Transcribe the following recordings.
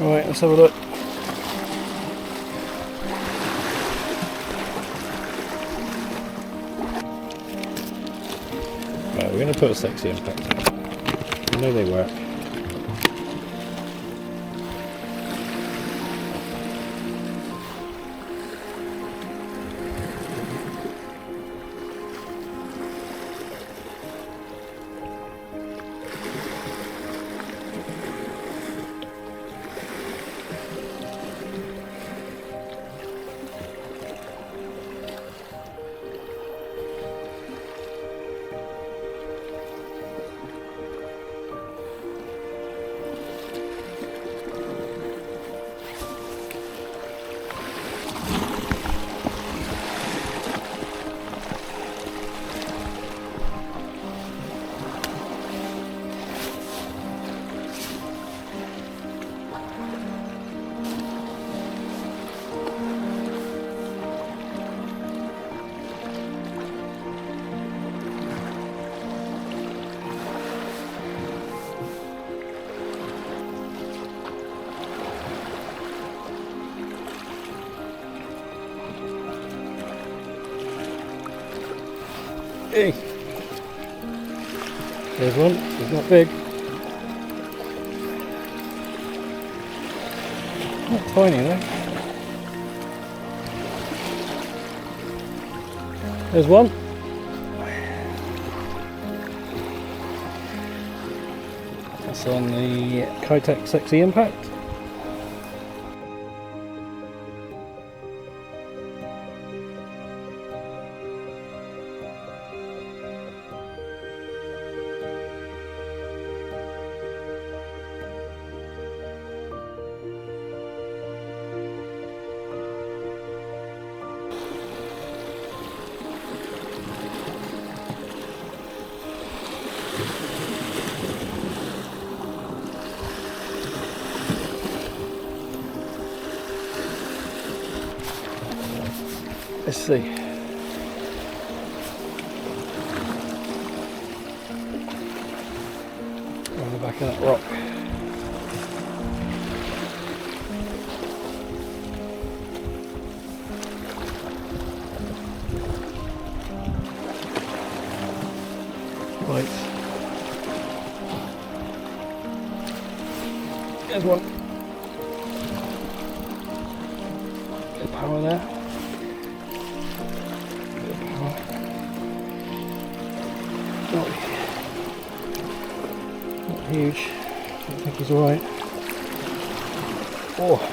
Right, let's have a look. Right, we're going to put a sexy impact in. I know they work. Hey, there's one. It's not big. Not tiny though. There's one. That's on the Keitech Sexy Impact. Let's see. On the back of that rock. Right. There's one. Bit of power there. Not huge. I don't think he's alright. Oh.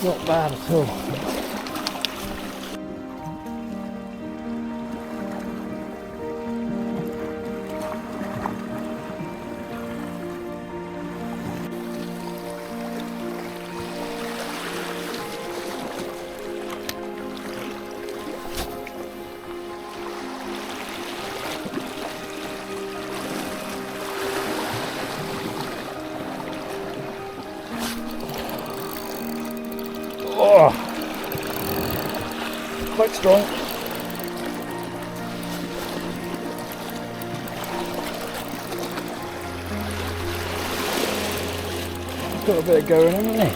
Not bad at all. Oh, quite strong. Got a bit of going on, hasn't he?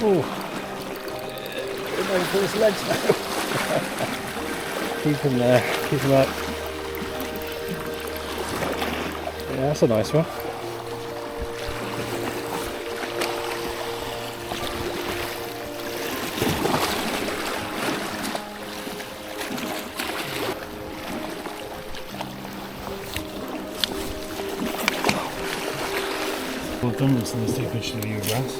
Oh, going for his legs now. Keep him there, keep him up. Yeah, that's a nice one. Well done, it's nice to take a picture of your grass.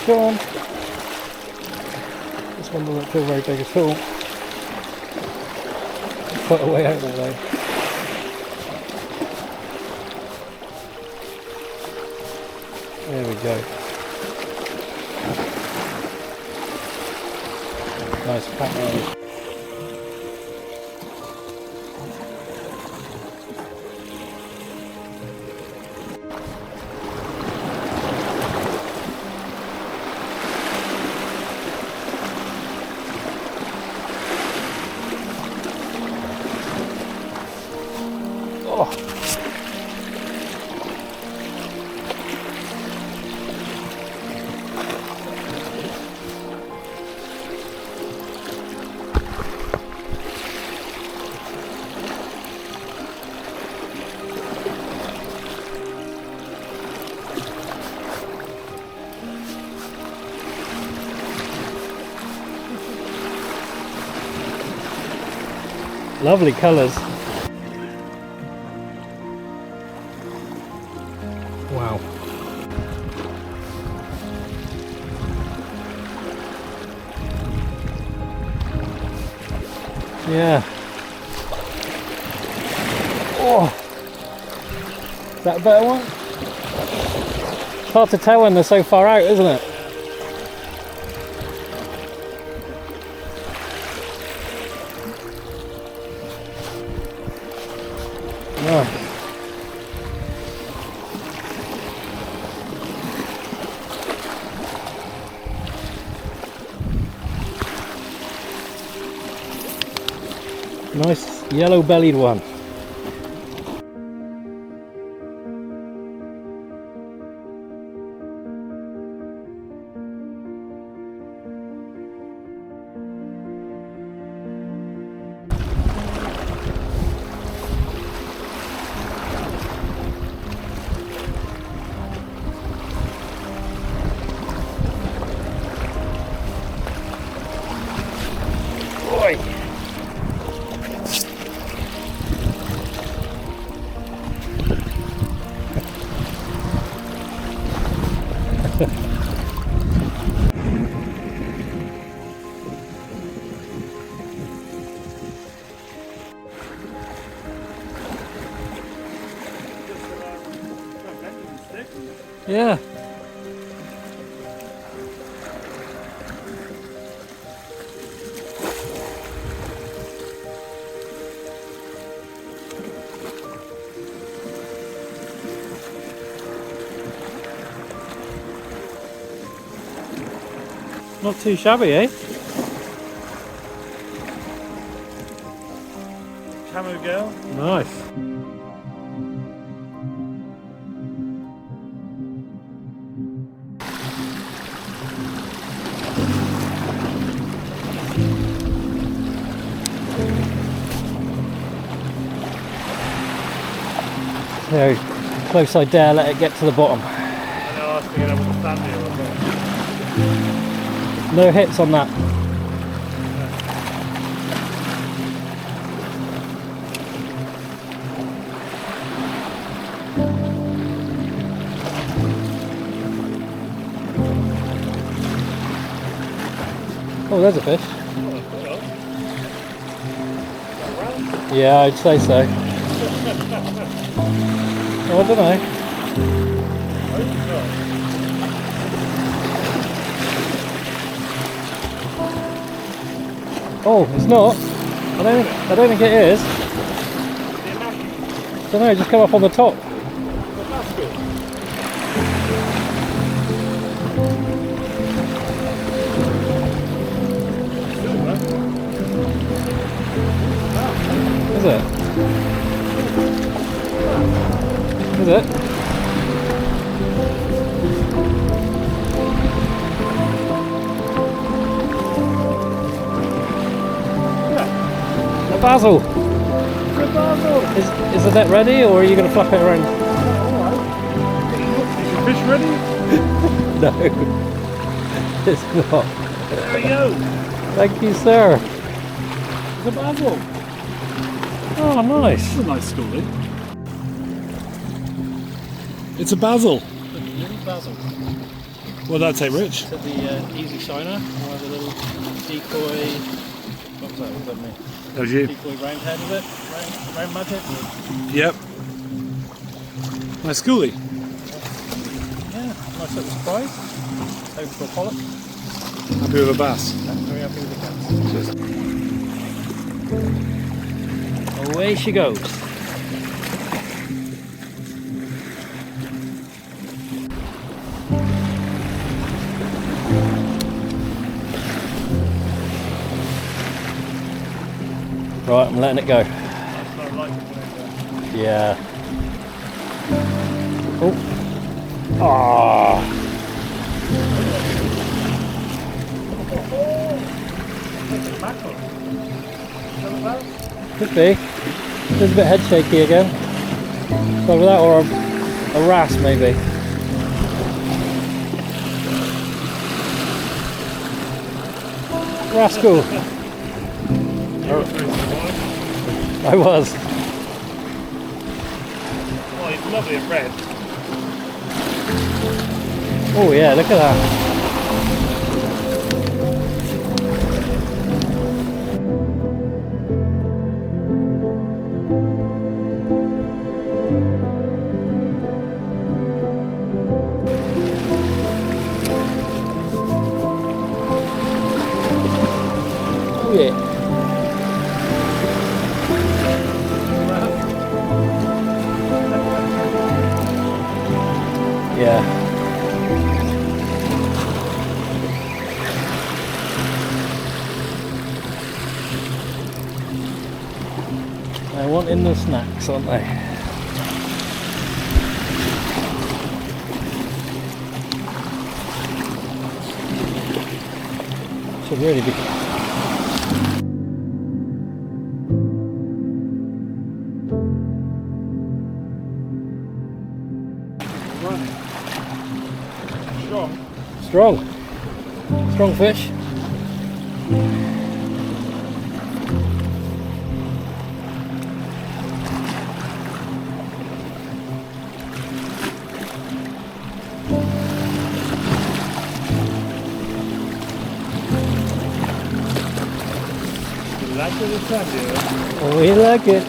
Sean. This one doesn't feel very big at all. Quite a way out that way. There we go. Nice fat road. Oh. Lovely colours. Wow. Yeah. Oh. Is that a better one? It's hard to tell when they're so far out, isn't it? Oh. Nice yellow-bellied one. Oi. Yeah. Not too shabby, eh? Camo girl. Nice. So close I dare let it get to the bottom. I know, I was thinking I was a stand here. No hits on that. Oh, there's a fish. Yeah, I'd say so. Oh, I don't know. Oh, it's not. I don't think it is. I don't know, it just come up on the top. Is it? Is it? A basil. A basil. Is the net ready, or are you going to flap it around? Is the fish ready? No, it's not. There we go. Thank you, sir. It's a basil. Oh, nice. It's a nice story. It's a basil. Basil. What did that say, Rich? Took the easy shiner, one of the little decoy. What was that? Was that me? That was you. Decoy round head, is it? Round mud head? Yep. Nice schoolie. Yeah, nice little surprise. Hope for a pollock. Happy with a bass. Very happy with the cats. Cheers. Away she goes. Right, I'm letting it go. Yeah. Oh. Ah. Could be. It's a bit head shaky again. Either that or a wrasse maybe. Rascal. I was. Oh, he's lovely and red. Oh yeah, look at that. Oh yeah. Yeah. They're wanting the snacks, aren't they? Should really be. Strong. Strong fish. Like it this time, dear. We like it.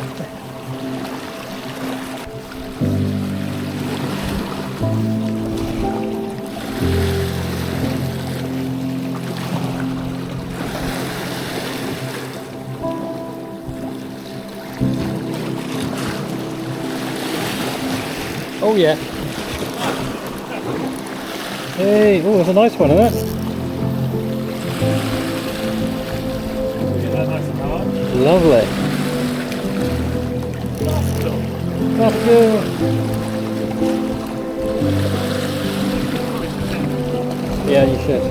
Oh yeah. Hey, oh, it's a nice one, isn't it? Get that nice and hard. Lovely. That's good. Yeah, you should.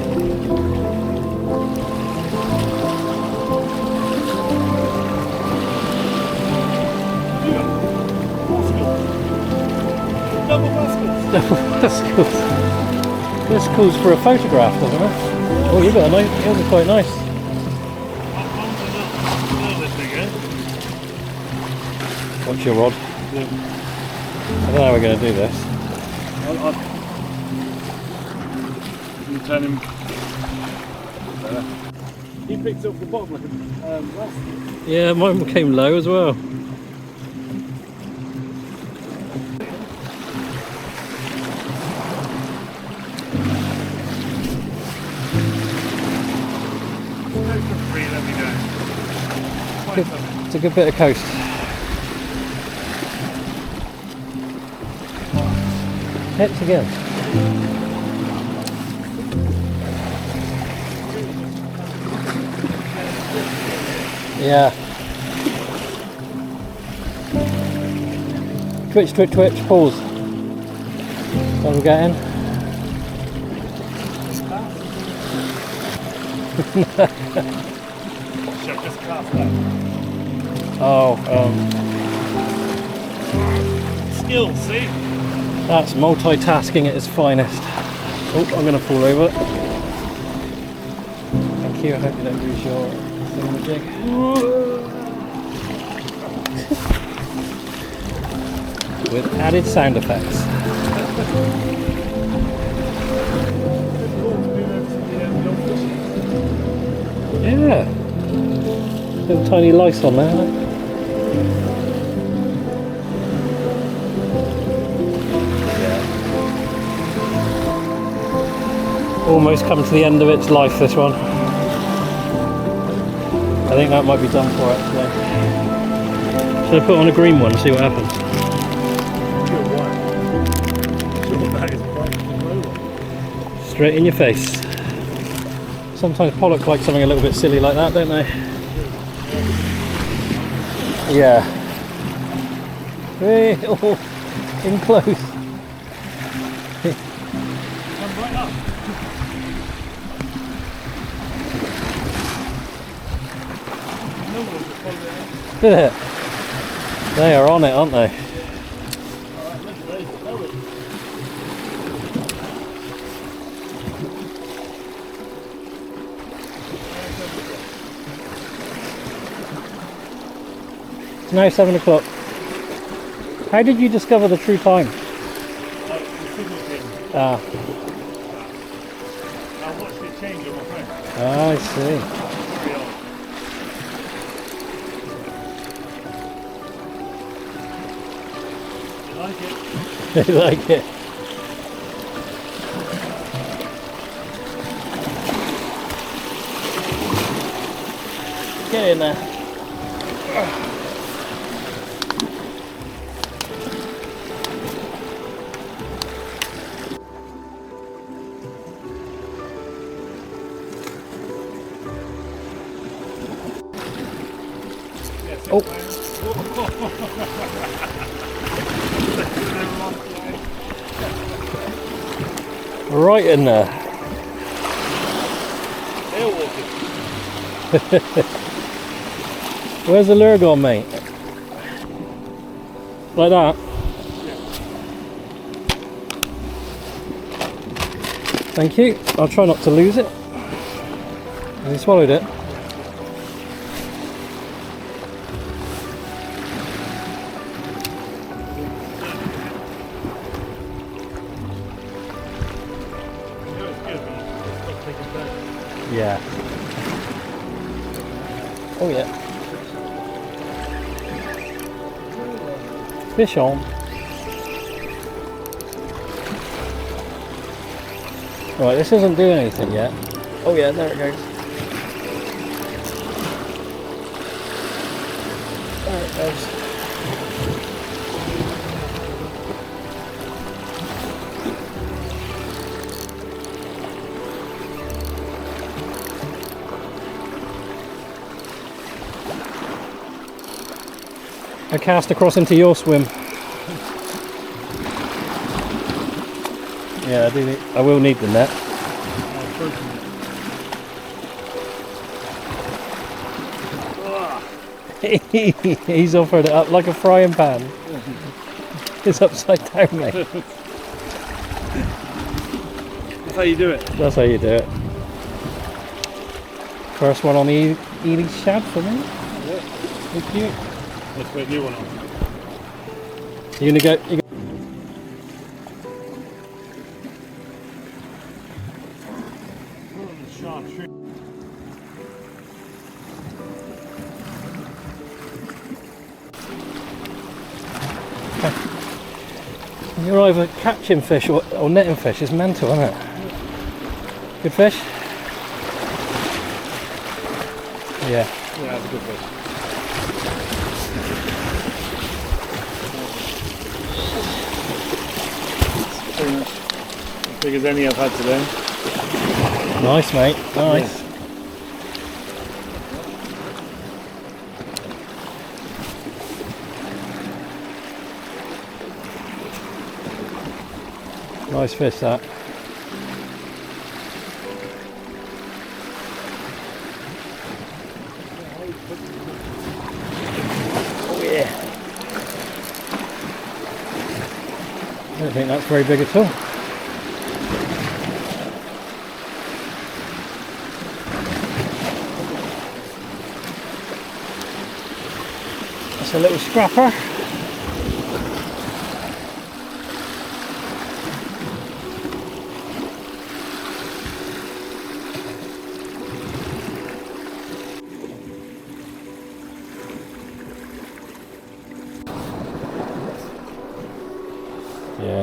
Double baskets. This calls for a photograph, doesn't it? Oh, you got a nice. Yours are quite nice. That one's a little bit bigger. What's your rod? Yeah. I don't know how we're going to do this. You turn him. He picked up the bottom like a last. Yeah, mine came low as well. Let me know. It's a good bit of coast. Hits again. Yeah. Twitch, twitch, twitch, pause. What are we getting? Shall just cast that. Oh, Skill, see? that's multitasking at its finest. Oh, I'm going to fall over. Thank you, I hope you don't lose your thingamajig. With added sound effects. Yeah. Little tiny lice on there. Look. Almost come to the end of its life, this one. I think that might be done for actually. Should I put on a green one and see what happens? Straight in your face. Sometimes pollock like something a little bit silly like that, don't they? Yeah. Hey, oh, in close. They are on it, aren't they? It's now 7 o'clock. How did you discover the true time? Ah. I watched it change on my phone. Ah, I see. You like it? They like it. Get in there. Oh. Right in there. Air walking. Where's the lure gone, mate? Like that? Thank you. I'll try not to lose it. Has he swallowed it? Yeah. Oh yeah. Fish on. Right, this isn't doing anything yet. Oh yeah, there it goes. There it goes. I cast across into your swim. Yeah, I do need, I will need the net. He's offered it up like a frying pan. It's upside down, mate. That's how you do it. That's how you do it. First one on the Ely shad for me. Yeah. Thank you. Let's put a new one on. You gonna go? Chartreuse. You're either catching fish or netting fish. It's mental, isn't it? Good fish? Yeah. Yeah, that's a good fish. Pretty much as big as any I've had today. Nice, mate. Nice. Nice fish, that. Oh yeah. I don't think that's very big at all. That's a little scrapper.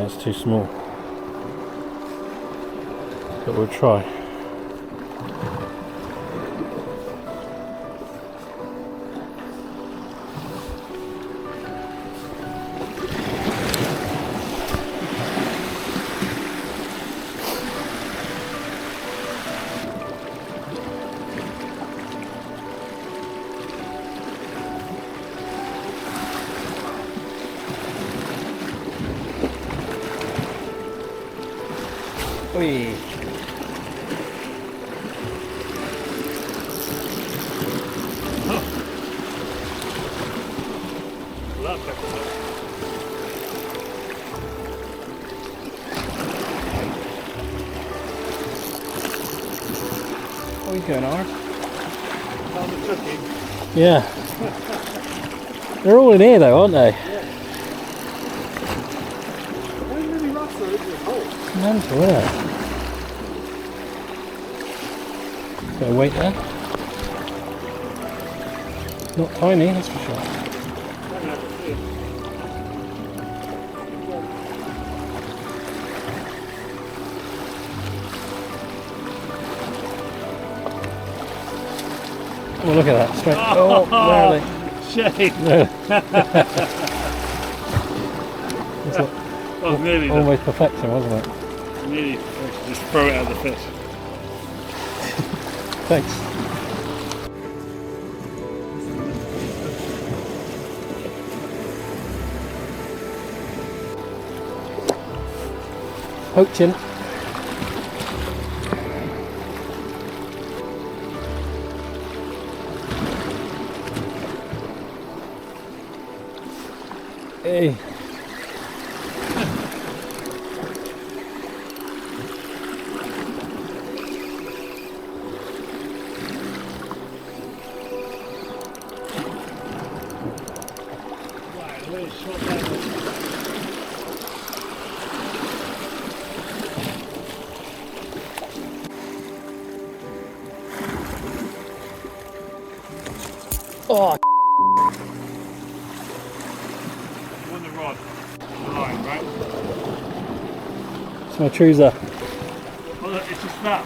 No, it's too small. But we'll try. Whee. That pepper. What are you going on? Found the cooking. Yeah. They're all in here though, aren't they? How many rats are in this hole? Mental, isn't it? Bit of weight there. Not tiny, that's for sure. Oh, look at that. Straight. Oh, where are they? Shame. It's like That was nearly done. almost perfection, wasn't it? Nearly. Just throw it at the fish. Thanks. Poaching. Hey. Right, a little shot there. Oh, You want the rod. The line, right? it's my trouser. Oh, look, it's a snap.